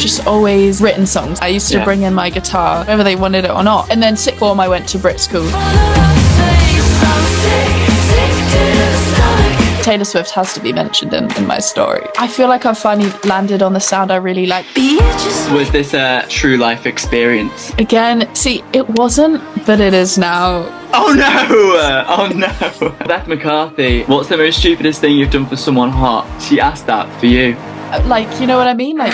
just always written songs. I used to bring in my guitar, whether they wanted it or not. And then sixth form, I went to Brit school. Taylor Swift has to be mentioned in my story. I feel like I've finally landed on the sound I really like. Was this a true life experience? Again, see, it wasn't, but it is now. Oh no! Oh no! Beth McCarthy, what's the most stupidest thing you've done for someone hot? She asked that for you. Like, you know what I mean? Like...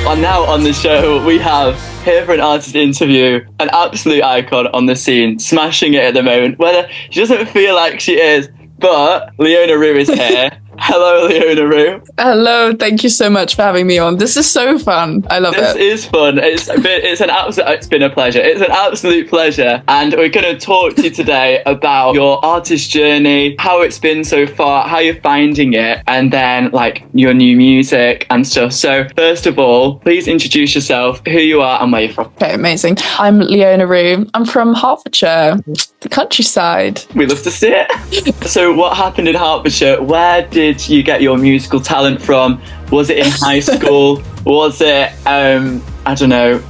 And now on the show, we have here for an artist interview, an absolute icon on the scene, smashing it at the moment. Whether she doesn't feel like she is, but Leona Rue is here. Hello, Leona Rue. Hello, thank you so much for having me on. This is so fun. I love it. This is fun. It's been a pleasure. It's an absolute pleasure. And we're going to talk to you today about your artist journey, how it's been so far, how you're finding it, and then like your new music and stuff. So first of all, please introduce yourself, who you are and where you're from. Okay, amazing. I'm Leona Rue. I'm from Hertfordshire, the countryside. We love to see it. So what happened in Hertfordshire? Where did you get your musical talent from? Was it in high school? Was it I don't know,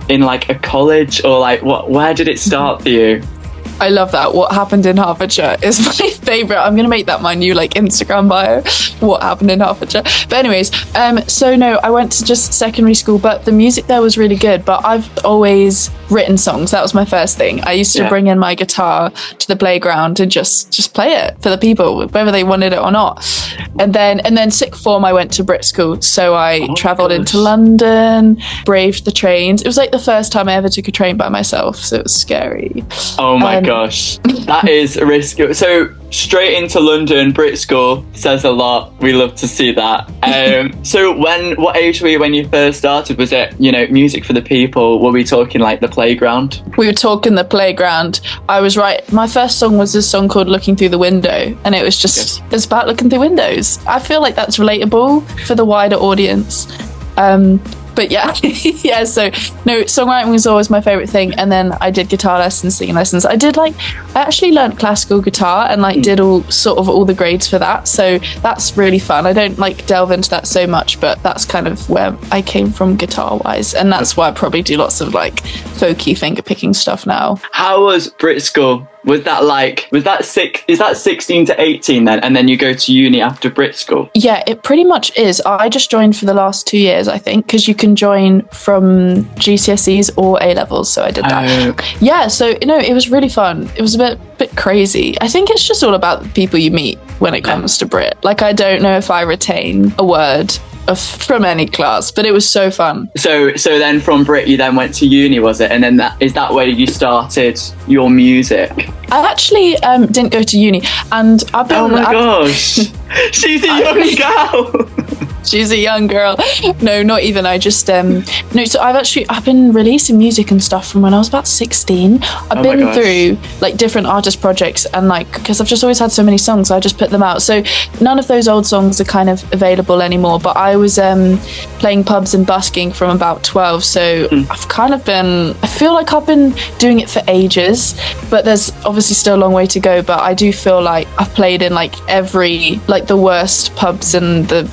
in like a college, or like where did it start for you? I love that. What happened in Hertfordshire is my favourite. I'm going to make that my new like Instagram bio. What happened in Hertfordshire. But anyways, so no, I went to just secondary school, but the music there was really good. But I've always written songs. That was my first thing. I used to bring in my guitar to the playground and just play it for the people, whether they wanted it or not. And then sixth form, I went to Brit school. So I travelled into London, braved the trains. It was like the first time I ever took a train by myself. So it was scary. Oh my gosh, that is risky. So straight into London, Brit school, says a lot. We love to see that. So what age were you when you first started? Was it, music for the people? Were we talking like the playground? We were talking the playground. I was right. My first song was this song called Looking Through the Window, and it was just, it's about looking through windows. I feel like that's relatable for the wider audience. But yeah, yeah, so no, songwriting was always my favorite thing. And then I did guitar lessons, singing lessons. I actually learned classical guitar and did all the grades for that. So that's really fun. I don't delve into that so much, but that's kind of where I came from guitar wise. And that's why I probably do lots of folky finger picking stuff now. How was Brit school? Is that 16 to 18 then? And then you go to uni after Brit school? Yeah, it pretty much is. I just joined for the last 2 years, I think, because you can join from GCSEs or A-levels. So I did that. Yeah, so, it was really fun. It was a bit crazy. I think it's just all about the people you meet when it comes to Brit. I don't know if I retain a word from any class, but it was so fun. So then from Brit you then went to uni, was it? And then is that where you started your music? I actually didn't go to uni, and I've been... Oh my gosh, she's a young gal. She's a young girl. No, not even. I just so I've been releasing music and stuff from when I was about 16. I've been through different artist projects, and because I've just always had so many songs, I just put them out. So none of those old songs are kind of available anymore, but I was playing pubs and busking from about 12, so I've kind of been, I feel like I've been doing it for ages, but there's obviously still a long way to go. But I do feel like I've played in every the worst pubs and the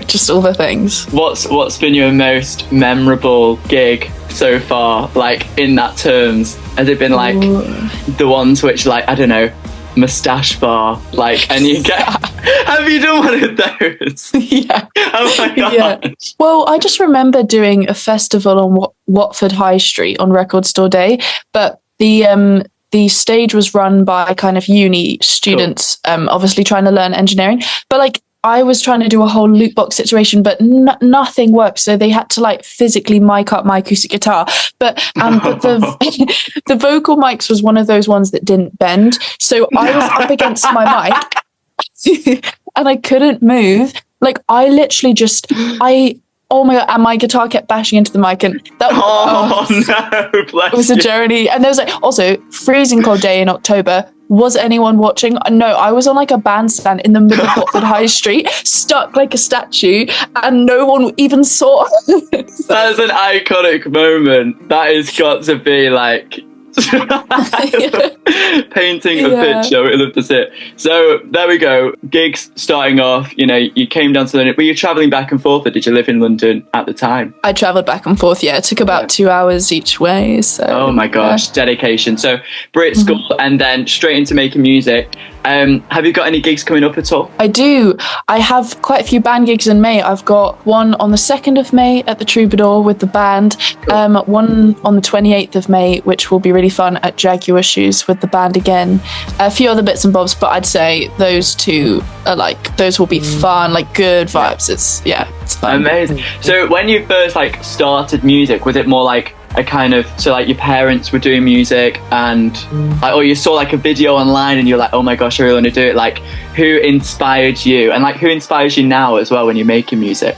just all the things. What's been your most memorable gig so far, in that terms? Has it been the ones which I don't know, Moustache Bar, and you get have you done one of those? Yeah. Oh my gosh. Yeah. Well, I just remember doing a festival on Watford High Street on Record Store Day, but the stage was run by kind of uni students, obviously trying to learn engineering, but I was trying to do a whole loop box situation, but nothing worked. So they had to physically mic up my acoustic guitar. But the vocal mics was one of those ones that didn't bend. So I was up against my mic and I couldn't move. I literally oh my God, and my guitar kept bashing into the mic, and that no, bless it was a journey. And there was also freezing cold day in October. Was anyone watching? No, I was on a bandstand in the middle of Watford High Street, stuck like a statue, and no one even saw. That's an iconic moment. That has got to be Painting a picture. We love to see it. So there we go. Gigs starting off. You know, you came down to London. Were you travelling back and forth, or did you live in London at the time? I travelled back and forth. Yeah, it took about 2 hours each way. So. Oh my gosh, dedication. So Brit school and then straight into making music. Have you got any gigs coming up at all? I do. I have quite a few band gigs in May. I've got one on the 2nd of May at the Troubadour with the band, one on the 28th of May, which will be really fun at Jaguar Shoes with the band again. A few other bits and bobs, but I'd say those two are like, those will be fun, like good vibes. It's fun. Amazing. So when you first like started music, was it more like a kind of, so like your parents were doing music and like, or you saw like a video online and you're like, oh my gosh, I really want to do it? Like, who inspired you, and like who inspires you now as well when you're making music?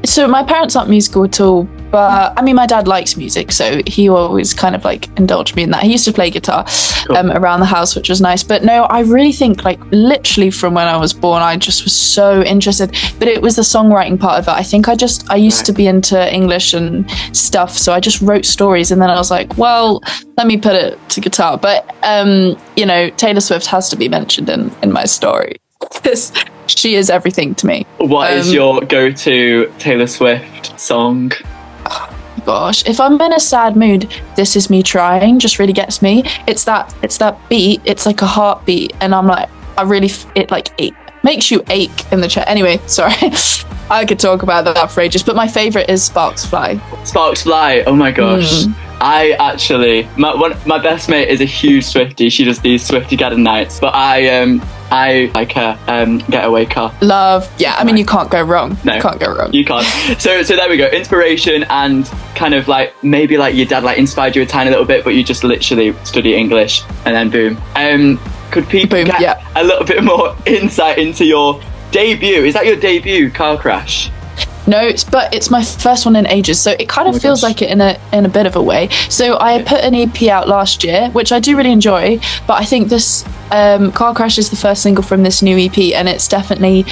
So my parents aren't musical at all, but I mean my dad likes music, so he always kind of like indulged me in that. He used to play guitar around the house, which was nice. But no, I really think like literally from when I was born I just was so interested, but it was the songwriting part of it. I think I used to be into English and stuff, so I just wrote stories, and then I was like, well, let me put it to guitar. But you know, Taylor Swift has to be mentioned in my story. She is everything to me. What is your go-to Taylor Swift song? Gosh, if I'm in a sad mood, This Is Me Trying just really gets me. It's that beat. It's like a heartbeat, and I'm like, it makes you ache in the chest. Anyway, sorry. I could talk about that for ages, but my favourite is Sparks Fly. Sparks Fly, oh my gosh. I actually, my best mate is a huge Swiftie. She does these Swiftie Garden nights, but I like her Getaway Car. Love, yeah. I mean, you can't go wrong. No, you can't go wrong. You can't. So there we go. Inspiration, and kind of like maybe like your dad like inspired you a tiny little bit, but you just literally study English and then boom. Could people get a little bit more insight into your debut? Is that your debut, Car Crash? No, it's my first one in ages, so it kind of feels like it in a bit of a way. So I put an EP out last year, which I do really enjoy, but I think this Car Crash is the first single from this new EP, and it's definitely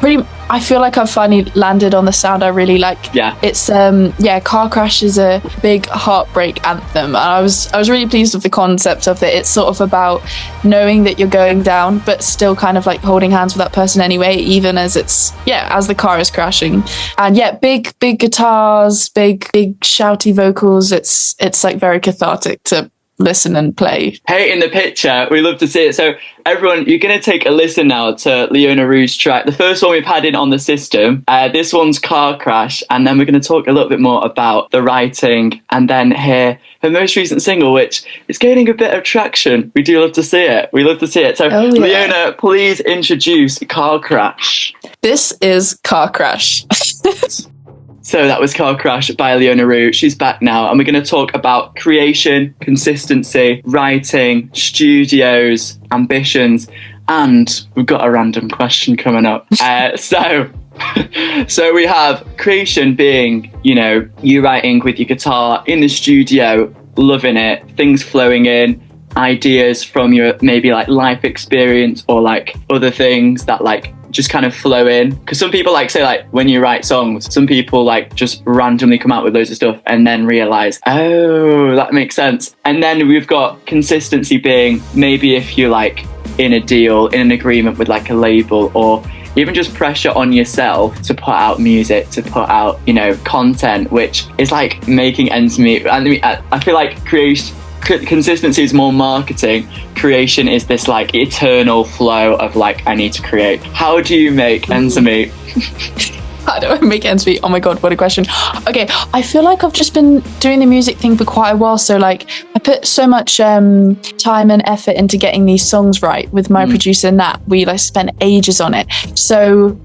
I feel like I've finally landed on the sound I really like. Yeah. It's Car Crash is a big heartbreak anthem, and I was really pleased with the concept of it. It's sort of about knowing that you're going down, but still kind of like holding hands with that person anyway, even as as the car is crashing. And big guitars, big shouty vocals. It's like very cathartic to listen and play. Hey, in the picture, we love to see it. So everyone, you're going to take a listen now to Leona Roux's track, the first one we've had in on the system. This one's Car Crash, and then we're going to talk a little bit more about the writing, and then hear her most recent single, which is gaining a bit of traction. We do love to see it. We love to see it. So Leona, please introduce Car Crash. This is Car Crash. So that was Car Crash by Leona Roux. She's back now, and we're going to talk about creation, consistency, writing, studios, ambitions, and we've got a random question coming up. So we have creation being, you know, you writing with your guitar in the studio, loving it, things flowing in, ideas from your maybe like life experience or like other things that like just kind of flow in. Because some people like say like when you write songs, some people like just randomly come out with loads of stuff and then realize, oh, that makes sense. And then we've got consistency being maybe if you're like in a deal, in an agreement with like a label, or even just pressure on yourself to put out music, to put out, you know, content, which is like making ends meet. I feel like consistency is more marketing. Creation is this like eternal flow of like, I need to create. How do you make ends meet? How do I make ends meet? Oh my god, what a question. Okay, I feel like I've just been doing the music thing for quite a while, so like I put so much time and effort into getting these songs right with my producer Nat. We like spent ages on it. So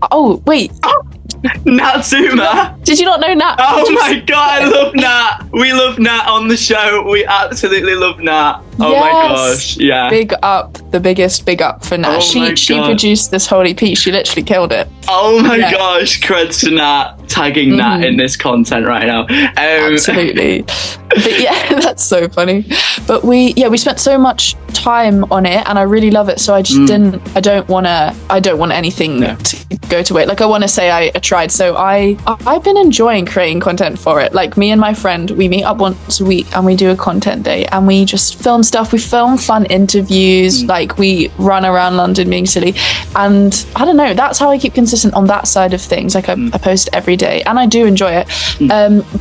Nat Zuma. Did you not know Nat? Oh my god, I love Nat. We love Nat on the show. We absolutely love Nat. Oh my gosh, yeah. Big up, the biggest big up for Nat. She produced this whole EP. She literally killed it. Oh my gosh, creds to Nat. Tagging Nat in this content right now. Absolutely. But yeah, that's so funny. But we spent so much time on it, and I really love it. So I just I don't want anything to go to it. Like, I want to say I tried. So I've been enjoying creating content for it. Like, me and my friend, we meet up once a week and we do a content day and we just film stuff. We film fun interviews. Like, we run around London being silly. And I don't know, that's how I keep consistent on that side of things. Like, I post every day and I do enjoy it.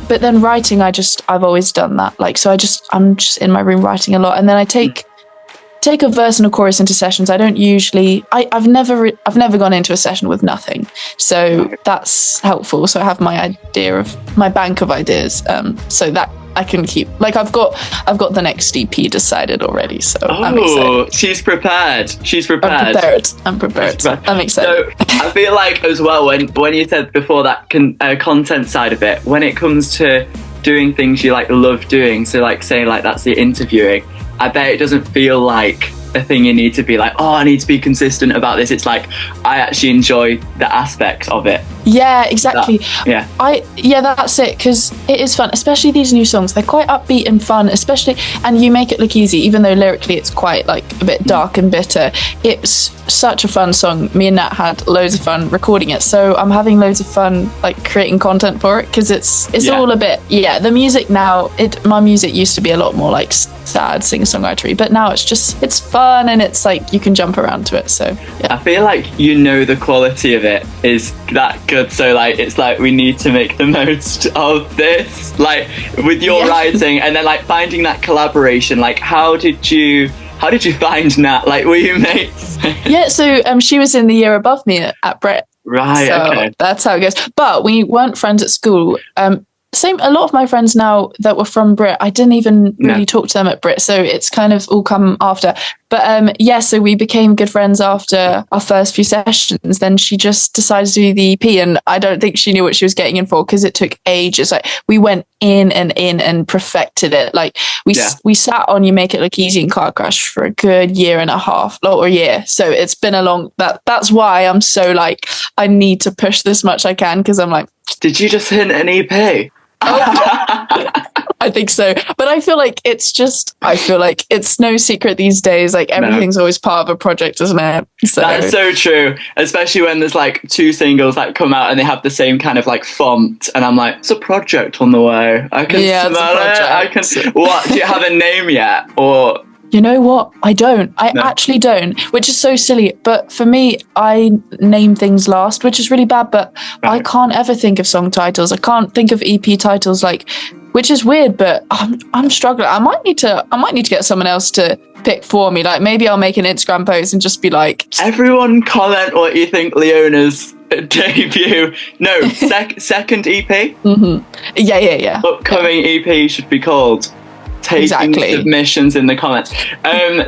But then writing, I've always done that. Like, so I'm just in my room writing a lot, and then I take a verse and a chorus into sessions. I don't usually. I've never gone into a session with nothing, so that's helpful. So I have my idea of my bank of ideas, so that I can keep. Like, I've got the next EP decided already. So I'm excited. She's prepared. I'm prepared. I'm excited. So I feel like as well when you said before that content side of it, when it comes to doing things you like love doing, so like saying like that's the interviewing, I bet it doesn't feel like a thing you need to be like, oh, I need to be consistent about this. It's like, I actually enjoy the aspects of it. Yeah, exactly. Yeah, that's it, because it is fun, especially these new songs. They're quite upbeat and fun, especially, and you make it look easy, even though lyrically it's quite like a bit dark and bitter. It's such a fun song. Me and Nat had loads of fun recording it, so I'm having loads of fun like creating content for it, because it's all a bit, the music now, my music used to be a lot more like sad singer-songwritery, but now it's fun and it's like you can jump around to it. So yeah. I feel like the quality of it is that good, so like it's like we need to make the most of this, like with your writing, and then like finding that collaboration. Like, how did you find Nat? Like, were you mates? So she was in the year above me at Brit. Right. So okay. That's how it goes. But we weren't friends at school. A lot of my friends now that were from Brit, I didn't even really talk to them at Brit, so it's kind of all come after. But so we became good friends after our first few sessions. Then she just decided to do the EP, and I don't think she knew what she was getting in for, because it took ages. Like, we went in and perfected it. Like, we sat on You Make It Look Easy and Car Crash for a good year and a half, or a year. So it's been a long. That's why I'm so like, I need to push this much I can, because I'm like, did you just hint an EP? I think so, but I feel like it's no secret these days. Like, everything's always part of a project, isn't it? So. That's so true, especially when there's like two singles that come out and they have the same kind of like font, and I'm like, it's a project on the way. I can smell it. I can. What? Do you have a name yet, or? You know what? I don't. I actually don't, which is so silly. But for me, I name things last, which is really bad. But I can't ever think of song titles. I can't think of EP titles, like, which is weird. But I'm struggling. I might need to get someone else to pick for me. Like, maybe I'll make an Instagram post and just be like, everyone comment what you think Leona's debut. No, second EP. Yeah. Upcoming EP should be called. Taking submissions in the comments.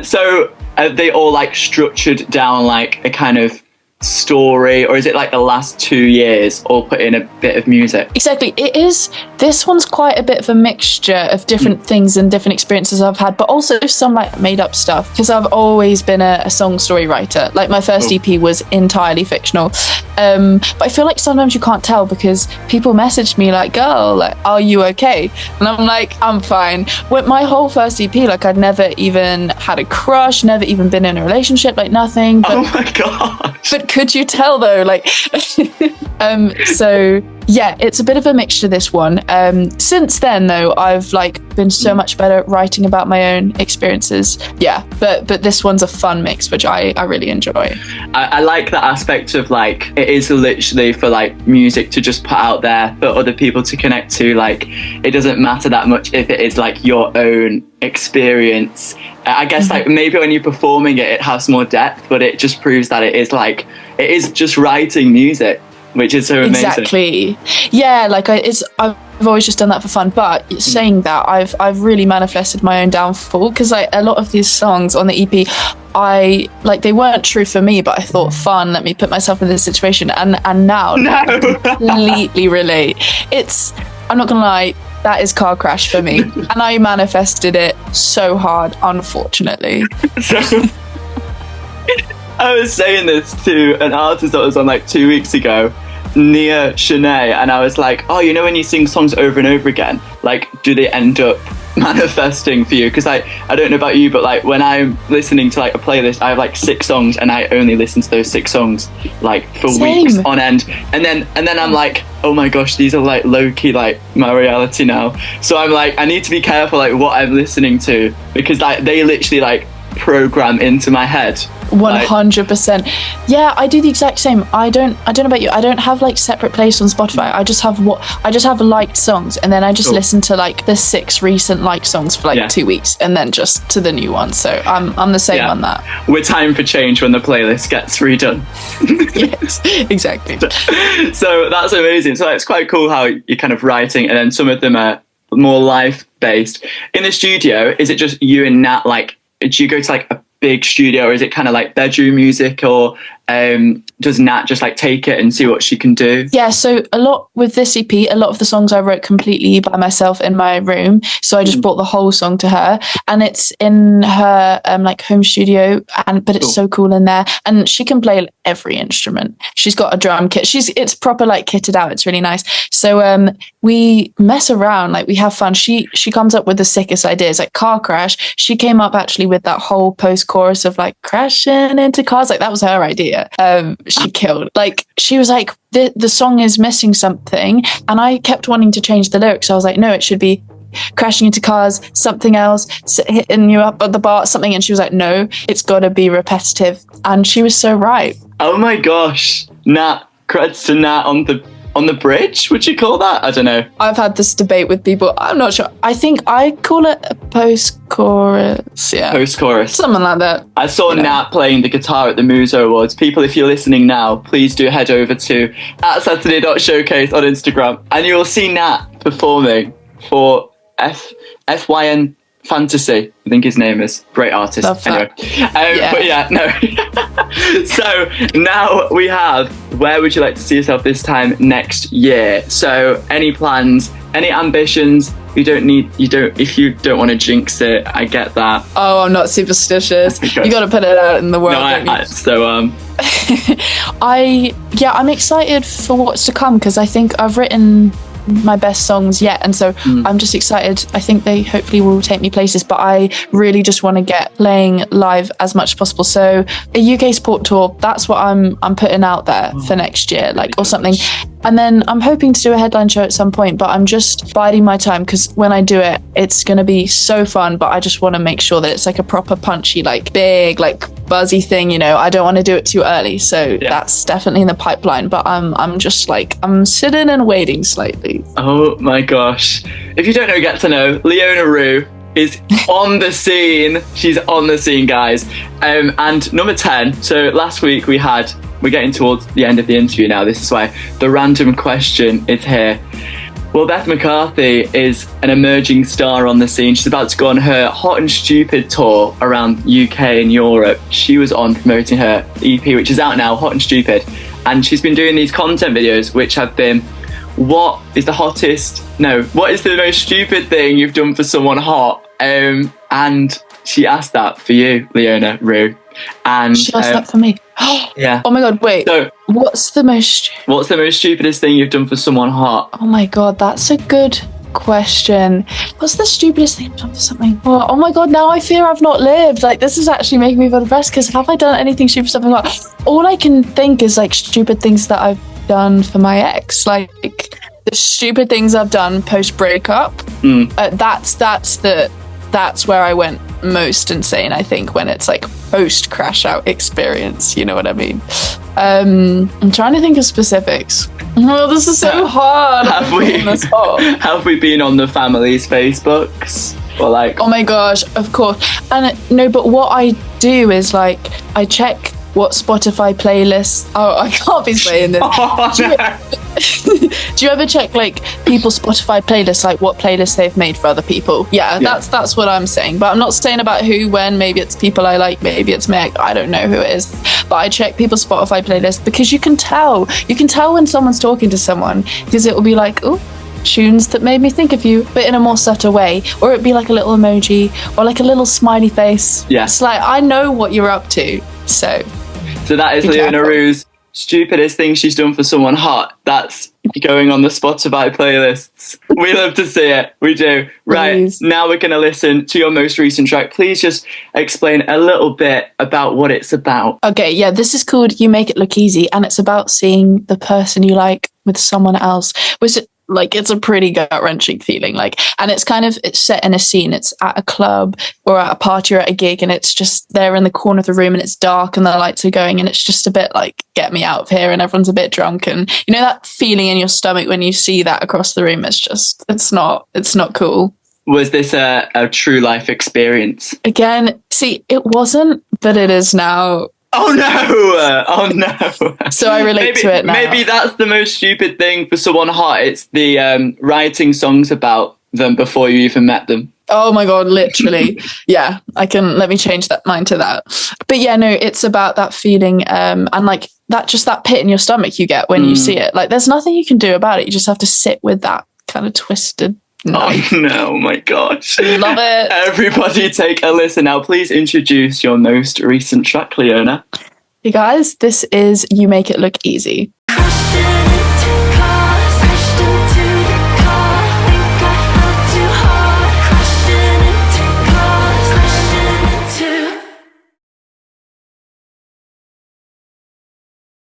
So are they all like structured down like a kind of story, or is it like the last 2 years all put in a bit of music? Exactly. It is. This one's quite a bit of a mixture of different things and different experiences I've had, but also some like made up stuff, because I've always been a song story writer. Like, my first EP was entirely fictional, but I feel like sometimes you can't tell, because people message me like, girl, like, are you okay? And I'm like, I'm fine. With my whole first EP, like, I'd never even had a crush, never even been in a relationship, like nothing. But, oh my gosh. But could you tell though? Like, so yeah, it's a bit of a mixture, this one. Since then though, I've like been so much better at writing about my own experiences. Yeah, but this one's a fun mix, which I really enjoy. I like that aspect of like, it is literally for like music to just put out there for other people to connect to. Like, it doesn't matter that much if it is like your own experience. I guess like maybe when you're performing it, it has more depth, but it just proves that it is just writing music, which is so amazing. Exactly. Yeah, like I've always just done that for fun. But saying that, I've really manifested my own downfall, because like a lot of these songs on the EP, I like, they weren't true for me, but I thought, fun, let me put myself in this situation, and now completely relate. I'm not gonna lie, that is Car Crash for me, and I manifested it so hard, unfortunately. So, I was saying this to an artist that was on like 2 weeks ago, Nia Shanae, and I was like, oh, you know when you sing songs over and over again, like, do they end up manifesting for you? Because I don't know about you, but like when I'm listening to like a playlist, I have like 6 songs, and I only listen to those 6 songs like for Same. weeks on end, and then I'm like, oh my gosh, these are like low-key like my reality now. So I'm like, I need to be careful like what I'm listening to, because like they literally like program into my head. 100%. Yeah, I do the exact same. I don't know about you. I don't have like separate playlists on Spotify. I just have liked songs, and then I just listen to like the 6 recent liked songs for like 2 weeks, and then just to the new ones. So I'm the same on that. We're time for change when the playlist gets redone. Yes, exactly. So that's amazing. So it's quite cool how you're kind of writing, and then some of them are more life based. In the studio, is it just you and Nat? Like, do you go to like a big studio, or is it kind of like bedroom music, or does Nat just like take it and see what she can do? Yeah, so a lot with this EP, a lot of the songs I wrote completely by myself in my room. So I just brought the whole song to her, and it's in her like home studio, but it's so cool in there, and she can play every instrument. She's got a drum kit. It's proper like kitted out. It's really nice. So we mess around, like we have fun. She comes up with the sickest ideas, like Car Crash. She came up actually with that whole post chorus of like crashing into cars, like that was her idea. She killed. Like she was like, the song is missing something, and I kept wanting to change the lyrics. I was like, no, it should be crashing into cars, something else, hitting you up at the bar, something. And she was like, no, it's got to be repetitive. And she was so right. Oh my gosh, Nat, creds to Nat on the bridge, would you call that? I don't know. I've had this debate with people. I'm not sure. I think I call it a post-chorus. Yeah. Post-chorus. Something like that. I saw Nat playing the guitar at the Muso Awards. People, if you're listening now, please do head over to @Saturday.Showcase on Instagram, and you'll see Nat performing for FYN Fantasy, I think his name is. Great artist. Love that. Anyway. But yeah, no. So now we have, where would you like to see yourself this time next year? So any plans, any ambitions? If you don't want to jinx it, I get that. Oh, I'm not superstitious. You got to put it out in the world. No, I'm excited for what's to come, because I think I've written my best songs yet, and so I'm just excited. I think they hopefully will take me places, but I really just want to get playing live as much as possible. So a UK support tour, that's what I'm putting out there for next year, like, or something. And then I'm hoping to do a headline show at some point, but I'm just biding my time, because when I do it, it's going to be so fun, but I just want to make sure that it's like a proper punchy, like big, like buzzy thing, you know. I don't want to do it too early, so that's definitely in the pipeline, but I'm just like, I'm sitting and waiting slightly. Oh my gosh. If you don't know, get to know, Leona Rue is on the scene. She's on the scene, guys. And number 10, so last week we're getting towards the end of the interview now. This is why the random question is here. Well, Beth McCarthy is an emerging star on the scene. She's about to go on her Hot and Stupid tour around UK and Europe. She was on promoting her EP, which is out now, Hot and Stupid. And she's been doing these content videos, which have been, what is the most stupid thing you've done for someone hot? And she asked that for you, Leona Rue. And she asked that for me. Yeah. Oh my god, wait. So, what's the most stupidest thing you've done for someone hot? Oh my god, that's a good question. What's the stupidest thing I've done for something hot? Oh my god, now I fear I've not lived. Like, this is actually making me feel depressed, because have I done anything stupid for something hot? All I can think is like stupid things that I've done for my ex, like the stupid things I've done post breakup. That's where I went most insane, I think, when it's like post crash out experience, you know what I mean? I'm trying to think of specifics. Oh, this is so hard. Have we been on the family's Facebooks? Or like, oh my gosh, of course. And no, but what I do is like, I check what Spotify playlists. Oh, I can't be saying this. Do you ever check like people's Spotify playlists, like what playlists they've made for other people? Yeah. That's what I'm saying. But I'm not saying about who, when. Maybe it's people I like, maybe it's me. I don't know who it is. But I check people's Spotify playlists, because you can tell when someone's talking to someone, because it will be like, oh, tunes that made me think of you, but in a more subtle way, or it'd be like a little emoji or like a little smiley face. Yeah. It's like, I know what you're up to. So that is Leona Rue's stupidest thing she's done for someone hot. That's going on the Spotify playlists. We love to see it. We do. Right, Please. now we're going to listen to your most recent track. Please just explain a little bit about what it's about. Okay, yeah, this is called You Make It Look Easy, and it's about seeing the person you like with someone else. Which, like, it's a pretty gut-wrenching feeling. Like, and it's set in a scene. It's at a club or at a party or at a gig, and it's just they're in the corner of the room and it's dark and the lights are going, and it's just a bit like, get me out of here, and everyone's a bit drunk, and you know that feeling in your stomach when you see that across the room. It's not cool. Was this a true life experience? Again, see, it wasn't, but it is now. Oh no! Oh no! So I relate to it now. Maybe that's the most stupid thing for someone hot. It's the writing songs about them before you even met them. Oh my God, literally. Yeah, let me change mine to that. But yeah, no, it's about that feeling and like that pit in your stomach you get when you see it. Like, there's nothing you can do about it. You just have to sit with that kind of twisted. Oh no, my gosh. Love it. Everybody take a listen now. Please introduce your most recent track, Leona. Hey guys, this is You Make It Look Easy.